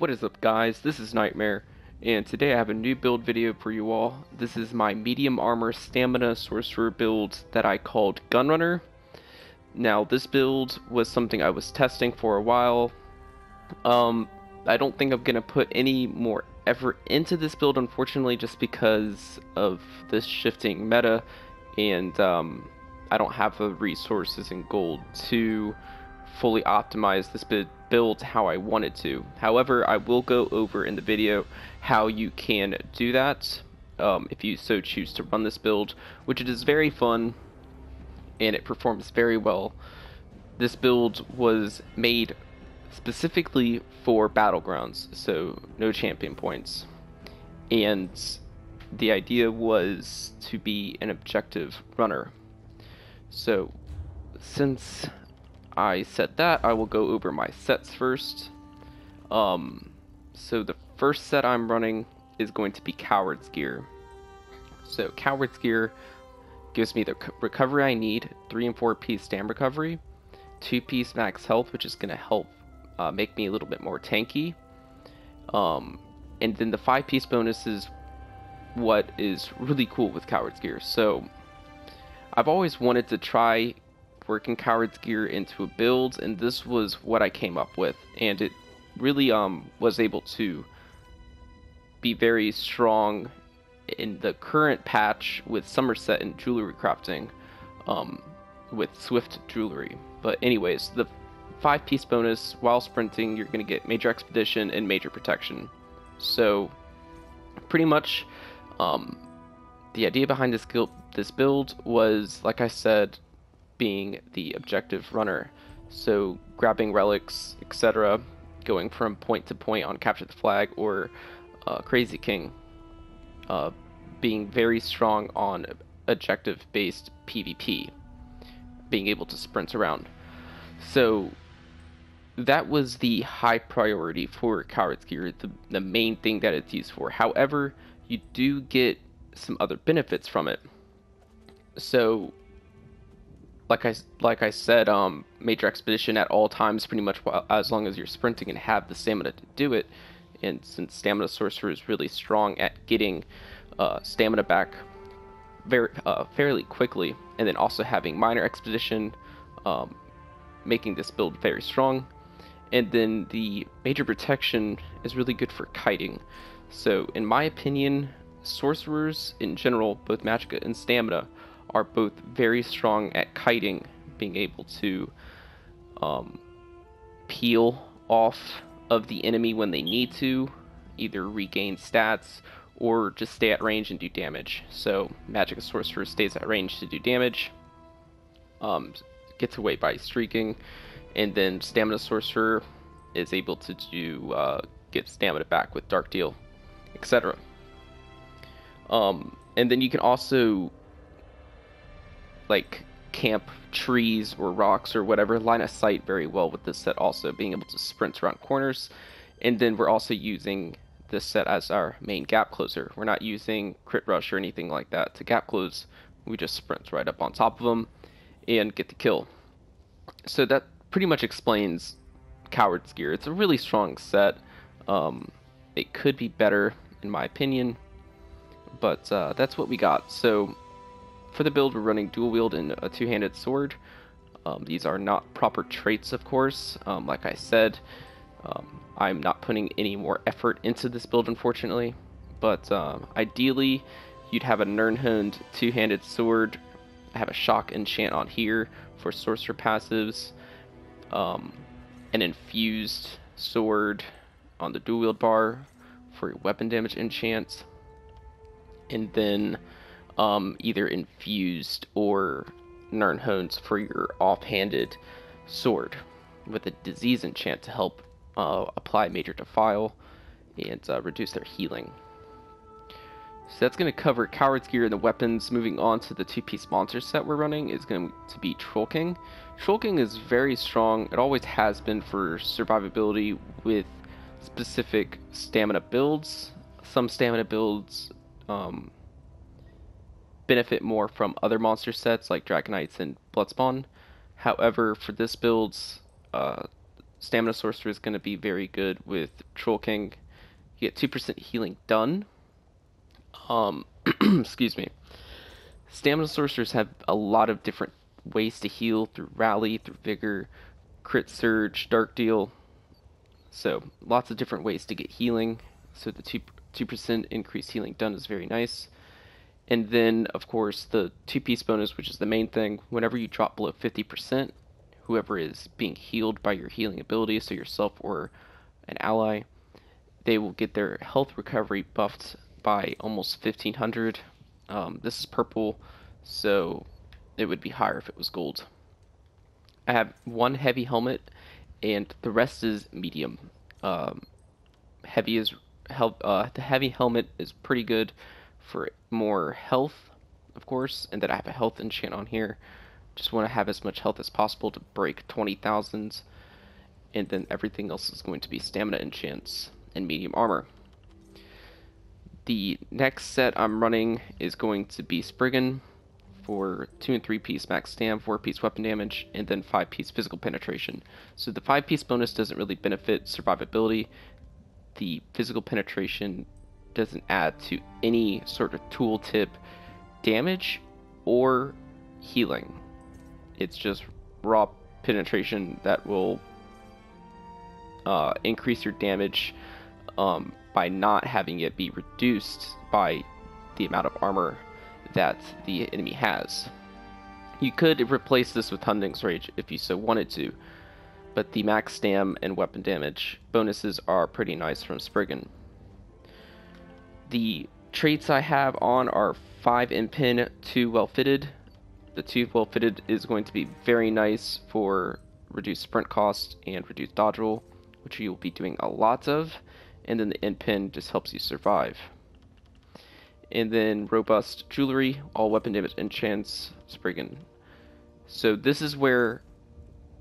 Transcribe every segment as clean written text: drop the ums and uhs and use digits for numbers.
What is up, guys? This is Nightmare, and today I have a new build video for you all. This is my medium armor stamina sorcerer build that I called Gunrunner. Now, this build was something I was testing for a while. I don't think I'm gonna put any more effort into this build, unfortunately, just because of this shifting meta, and I don't have the resources and gold to fully optimize this build how I wanted to. However, I will go over in the video how you can do that if you so choose to run this build, which it is very fun and it performs very well. This build was made specifically for battlegrounds, so no champion points, and the idea was to be an objective runner. So since I said that, I will go over my sets first. So the first set I'm running is going to be Coward's Gear. So Coward's Gear gives me the recovery I need, 3 and 4 piece stam recovery, 2 piece max health, which is going to help make me a little bit more tanky. And then the 5 piece bonus is what is really cool with Coward's Gear. So I've always wanted to try working Coward's Gear into a build, and this was what I came up with, and it really was able to be very strong in the current patch with Somerset and jewelry crafting with Swift jewelry. But anyways, the 5 piece bonus while sprinting, you're going to get Major Expedition and Major Protection. So pretty much the idea behind this build was, like I said, being the objective runner, so grabbing relics, etc., going from point to point on Capture the Flag or Crazy King, being very strong on objective-based PvP, being able to sprint around. So that was the high priority for Coward's Gear, the main thing that it's used for. However, you do get some other benefits from it. So like I said, Major Expedition at all times, pretty much as long as you're sprinting and have the stamina to do it. And since Stamina Sorcerer is really strong at getting stamina back fairly quickly, and then also having Minor Expedition, making this build very strong. And then the Major Protection is really good for kiting. So in my opinion, sorcerers in general, both Magicka and Stamina, are both very strong at kiting, being able to peel off of the enemy when they need to, either regain stats or just stay at range and do damage. So Magicka Sorcerer stays at range to do damage, gets away by streaking, and then Stamina Sorcerer is able to do get stamina back with Dark Deal, etc. And then you can also like camp trees or rocks or whatever, line of sight very well with this set, also being able to sprint around corners. And then we're also using this set as our main gap closer. We're not using crit rush or anything like that to gap close. We just sprint right up on top of them and get the kill. So that pretty much explains Coward's Gear. It's a really strong set. It could be better in my opinion, but that's what we got. So for the build, we're running dual wield and a two-handed sword. These are not proper traits, of course. Like I said, I'm not putting any more effort into this build, unfortunately. But ideally, you'd have a Nirnhund two-handed sword. I have a shock enchant on here for sorcerer passives. An infused sword on the dual wield bar for your weapon damage enchant. And then either infused or Nirnhunds for your offhanded sword with a disease enchant to help apply major defile and reduce their healing. So that's going to cover Coward's Gear and the weapons. Moving on to the 2-piece monster set we're running is going to be Troll King. Troll King is very strong. It always has been for survivability with specific stamina builds. Some stamina builds benefit more from other monster sets like Dragonites and Bloodspawn. However, for this build, Stamina Sorcerer is going to be very good with Troll King. You get 2% healing done. Excuse me. Stamina Sorcerers have a lot of different ways to heal through Rally, through Vigor, Crit Surge, Dark Deal. So lots of different ways to get healing. So the 2% increased healing done is very nice. And then, of course, the 2-piece bonus, which is the main thing. Whenever you drop below 50%, whoever is being healed by your healing ability, so yourself or an ally, they will get their health recovery buffed by almost 1500. This is purple, so it would be higher if it was gold. I have one heavy helmet, and the rest is medium. Heavy is the heavy helmet is pretty good for more health, of course, and then I have a health enchant on here. Just want to have as much health as possible to break 20,000, and then everything else is going to be stamina enchants and medium armor. The next set I'm running is going to be Spriggan for 2 and 3-piece max stam, 4-piece weapon damage, and then 5-piece physical penetration. So the 5-piece bonus doesn't really benefit survivability. The physical penetration doesn't add to any sort of tooltip damage or healing. It's just raw penetration that will increase your damage by not having it be reduced by the amount of armor that the enemy has. You could replace this with Hunting's Rage if you so wanted to, but the max stam and weapon damage bonuses are pretty nice from Spriggan. The traits I have on are 5 in pin, 2 well fitted. The 2 well fitted is going to be very nice for reduced sprint cost and reduced dodge roll, which you will be doing a lot of, and then the in pin just helps you survive. And then robust jewelry, all weapon damage enchants, Spriggan. So this is where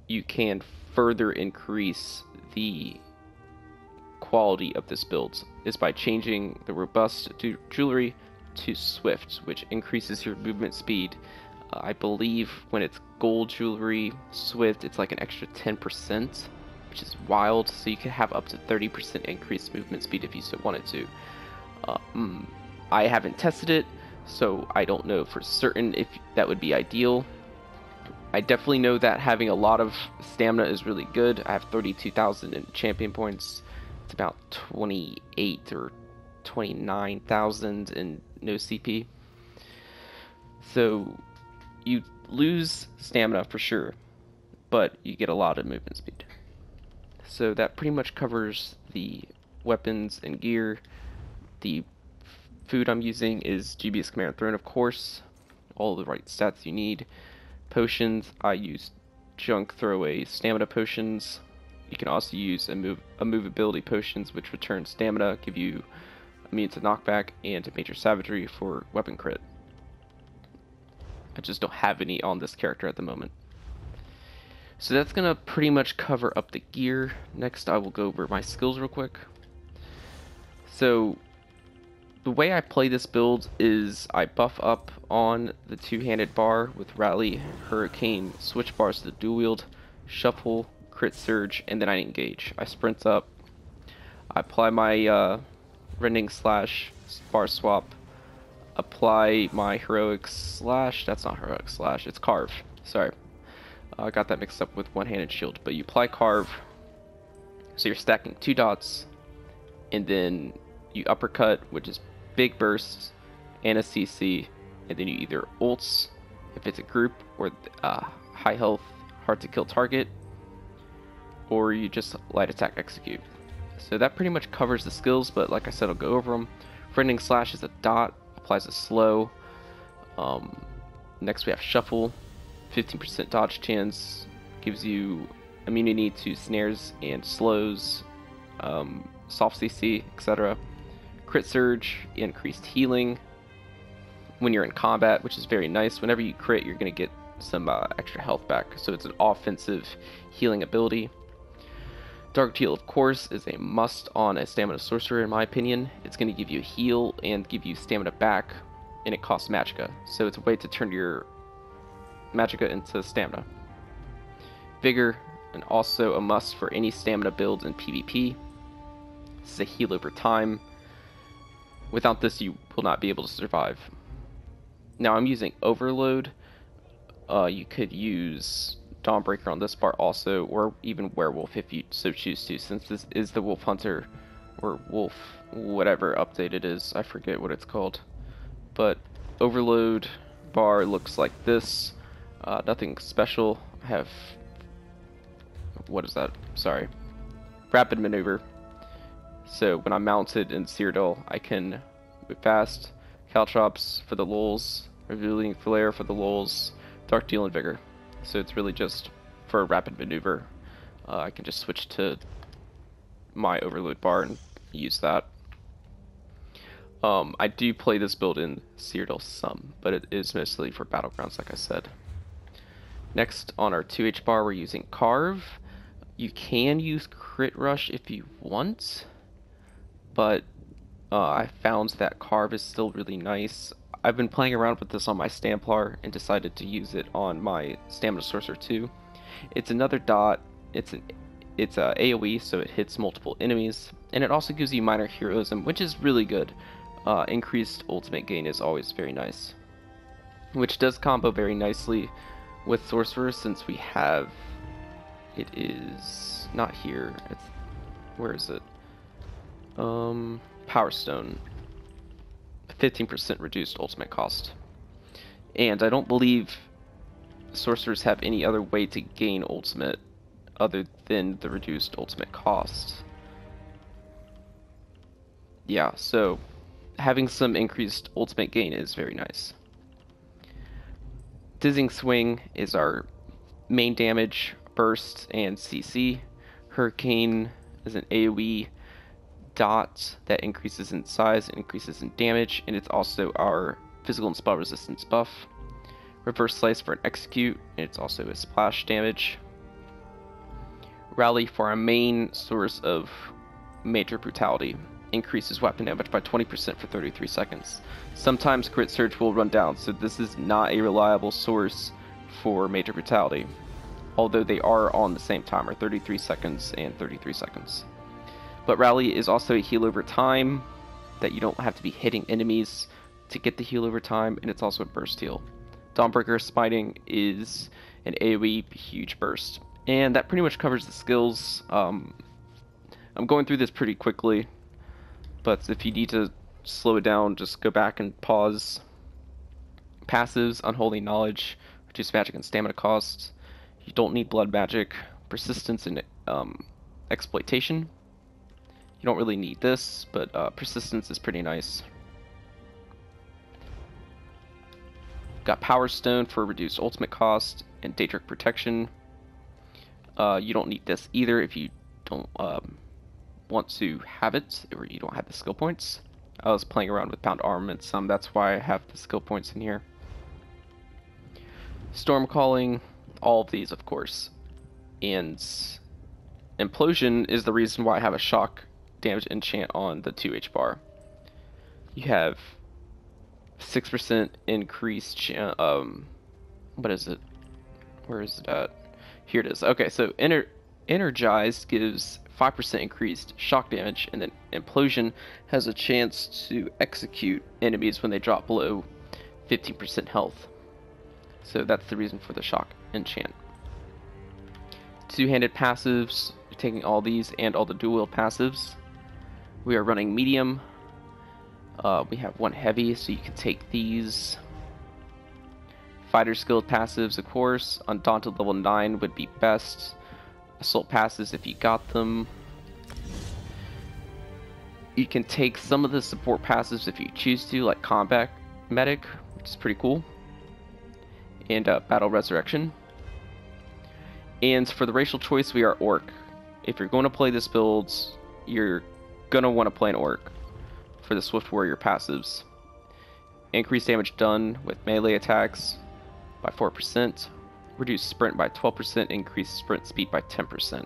you can further increase the quality of this build, is by changing the robust jewelry to swift, which increases your movement speed. I believe when it's gold jewelry swift, it's like an extra 10%, which is wild. So you can have up to 30% increased movement speed if you so wanted to. I haven't tested it, so I don't know for certain if that would be ideal. I definitely know that having a lot of stamina is really good. I have 32,000 in champion points. It's about 28 or 29,000 in no CP. So you lose stamina for sure, but you get a lot of movement speed. So that pretty much covers the weapons and gear. The food I'm using is GBS Command Throne, of course. All the right stats you need. Potions, I use junk throwaway stamina potions. You can also use a movability potions, which return stamina, give you immune to knockback, and a major savagery for weapon crit. I just don't have any on this character at the moment. So that's gonna pretty much cover up the gear. Next I will go over my skills real quick. So the way I play this build is I buff up on the two-handed bar with Rally, Hurricane, switch bars to the dual wield, Shuffle, Crit Surge, and then I engage. I sprint up, I apply my Rending Slash, bar swap, apply my Heroic Slash, that's not Heroic Slash, it's Carve, sorry. I got that mixed up with one-handed shield, but you apply Carve, so you're stacking 2 dots, and then you uppercut, which is big bursts, and a CC, and then you either ults, if it's a group, or high health, hard to kill target, or you just light attack execute. So that pretty much covers the skills, but like I said, I'll go over them. Rending Slash is a dot, applies a slow. Next we have Shuffle, 15% dodge chance, gives you immunity to snares and slows, soft CC, etc. Crit Surge, increased healing when you're in combat, which is very nice. Whenever you crit, you're going to get some extra health back, so it's an offensive healing ability. Dark Deal, of course, is a must on a Stamina Sorcerer in my opinion. It's going to give you a heal and give you stamina back, and it costs Magicka, so it's a way to turn your Magicka into stamina. Vigor, and also a must for any stamina build in PvP. This is a heal over time. Without this, you will not be able to survive. Now I'm using Overload. You could use Dawnbreaker on this bar also, or even Werewolf if you so choose to, since this is the Wolfhunter, or Wolf, whatever update it is. I forget what it's called. But Overload bar looks like this. Nothing special. I have... what is that? Sorry. Rapid Maneuver. So when I'm mounted in Cyrodiil, I can move fast. Caltrops for the lulls. Revealing Flare for the lulls. Dark Deal and Vigor. So it's really just for a rapid maneuver. I can just switch to my Overload bar and use that. I do play this build in Cyrodiil some, but it is mostly for Battlegrounds, like I said. Next, on our 2H bar, we're using Carve. You can use Crit Rush if you want, but I found that Carve is still really nice. I've been playing around with this on my Stamplar and decided to use it on my Stamina Sorcerer too. It's another dot. It's a AoE, so it hits multiple enemies, and it also gives you minor heroism, which is really good. Increased ultimate gain is always very nice, which does combo very nicely with Sorcerer, since we have... it is not here. It's... where is it? Power Stone. 15% reduced ultimate cost. And I don't believe sorcerers have any other way to gain ultimate other than the reduced ultimate cost. Yeah, so having some increased ultimate gain is very nice. Dizzying Swing is our main damage, burst, and CC. Hurricane is an AoE dot that increases in size and increases in damage, and it's also our physical and spell resistance buff. Reverse Slice for an execute, and it's also a splash damage. Rally for our main source of major brutality. Increases weapon damage by 20% for 33 seconds. Sometimes Crit Surge will run down, so this is not a reliable source for major brutality, although they are on the same timer, 33 seconds and 33 seconds. But Rally is also a heal over time, that you don't have to be hitting enemies to get the heal over time, and it's also a burst heal. Dawnbreaker Smiting is an AoE huge burst. And that pretty much covers the skills. I'm going through this pretty quickly, but if you need to slow it down, just go back and pause. Passives, Unholy Knowledge, reduce magic and stamina costs. You don't need blood magic. Persistence and exploitation. You don't really need this, but persistence is pretty nice. Got Power Stone for reduced ultimate cost and Daedric Protection. You don't need this either if you don't want to have it, or you don't have the skill points. I was playing around with Bound Armament some, that's why I have the skill points in here. Storm Calling, all of these of course. And Implosion is the reason why I have a shock damage enchant on the 2H bar. You have 6% increased, what is it? Where is it at? Here it is. Okay, so Energized gives 5% increased shock damage, and then Implosion has a chance to execute enemies when they drop below 15% health. So that's the reason for the shock enchant. Two-handed passives, taking all these and all the dual-wield passives. We are running medium. We have one heavy, so you can take these. Fighter skilled passives, of course. Undaunted level 9 would be best. Assault passives if you got them. You can take some of the support passives if you choose to, like Combat Medic, which is pretty cool. And Battle Resurrection. And for the racial choice, we are Orc. If you're going to play this build, you're going to want to play an Orc for the Swift Warrior passives. Increased damage done with melee attacks by 4%. Reduce sprint by 12%. Increase sprint speed by 10%.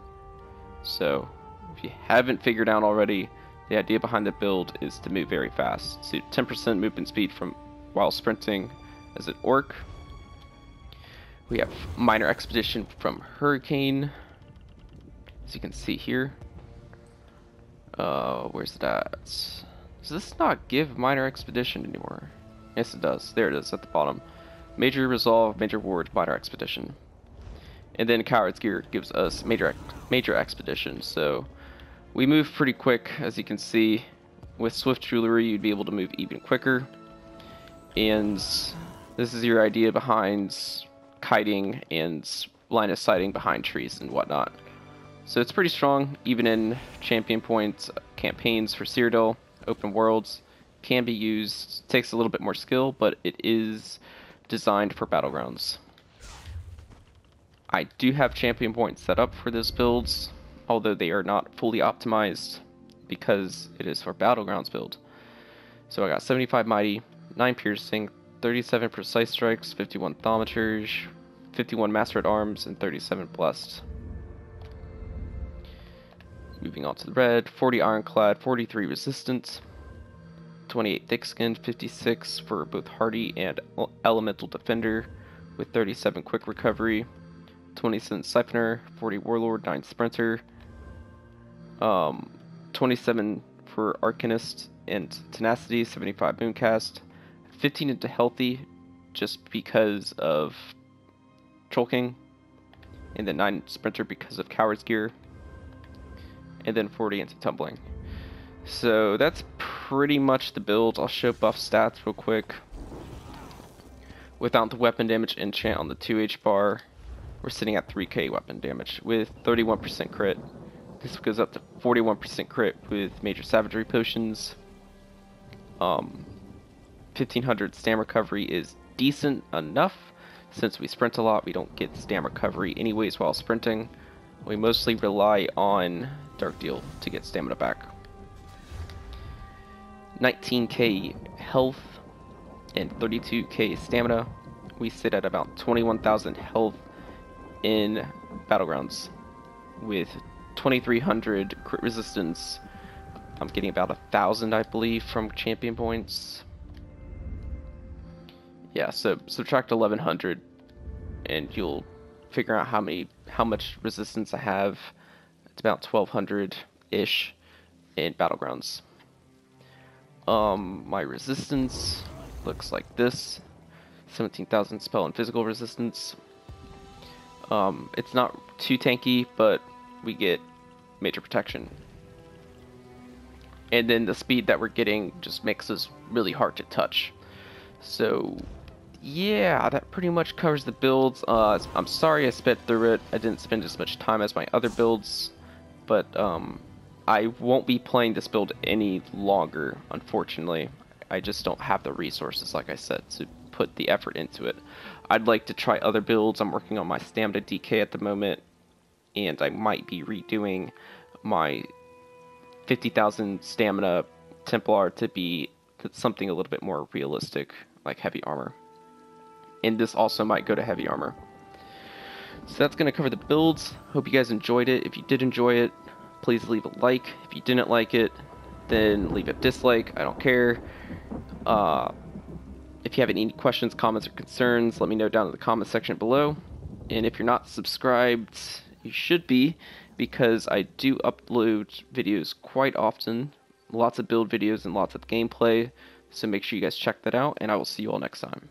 So, if you haven't figured out already, the idea behind the build is to move very fast. So 10% movement speed from while sprinting as an Orc. We have Minor Expedition from Hurricane. as you can see here. Where's it at? Does this not give minor expedition anymore? Yes, it does. There it is at the bottom. Major resolve, major ward, minor expedition. And then Coward's Gear gives us major expedition. So we move pretty quick, as you can see. With Swift Jewelry, you'd be able to move even quicker. And this is your idea behind kiting and line of sighting behind trees and whatnot. So it's pretty strong, even in champion points campaigns for Cyrodiil, open worlds. Can be used, takes a little bit more skill, but it is designed for battlegrounds. I do have champion points set up for those builds, although they are not fully optimized because it is for battlegrounds build. So I got 75 mighty, 9 piercing, 37 precise strikes, 51 thaumaturge, 51 master at arms, and 37 blessed. Moving on to the red, 40 ironclad, 43 resistance, 28 thick-skinned, 56 for both hardy and elemental defender, with 37 quick recovery, 27 siphoner, 40 warlord, 9 sprinter, 27 for arcanist and tenacity, 75 mooncast, 15 into healthy just because of choking, and then 9 sprinter because of coward's gear, and then 40 into tumbling. So that's pretty much the build. I'll show buff stats real quick. Without the weapon damage enchant on the 2H bar, we're sitting at 3k weapon damage with 31% crit. This goes up to 41% crit with major savagery potions. 1500 stam recovery is decent enough. Since we sprint a lot, we don't get stam recovery anyways while sprinting. We mostly rely on Dark Deal to get stamina back. 19k health and 32k stamina. We sit at about 21,000 health in Battlegrounds with 2300 crit resistance. I'm getting about 1,000, I believe, from champion points. Yeah, so subtract 1100 and you'll figure out how much resistance I have. It's about 1200-ish in Battlegrounds. My resistance looks like this. 17,000 spell and physical resistance. It's not too tanky, but we get major protection. And then the speed that we're getting just makes us really hard to touch. So yeah, that pretty much covers the builds. I'm sorry I sped through it. I didn't spend as much time as my other builds, but I won't be playing this build any longer, unfortunately. I just don't have the resources, like I said, to put the effort into it. I'd like to try other builds. I'm working on my stamina DK at the moment, and I might be redoing my 50,000 stamina Templar to be something a little bit more realistic, like heavy armor. And this also might go to heavy armor. So that's going to cover the builds. Hope you guys enjoyed it. If you did enjoy it, please leave a like. If you didn't like it, then leave a dislike. I don't care. If you have any questions, comments, or concerns, let me know down in the comment section below. And if you're not subscribed, you should be, because I do upload videos quite often. Lots of build videos and lots of gameplay. So make sure you guys check that out, and I will see you all next time.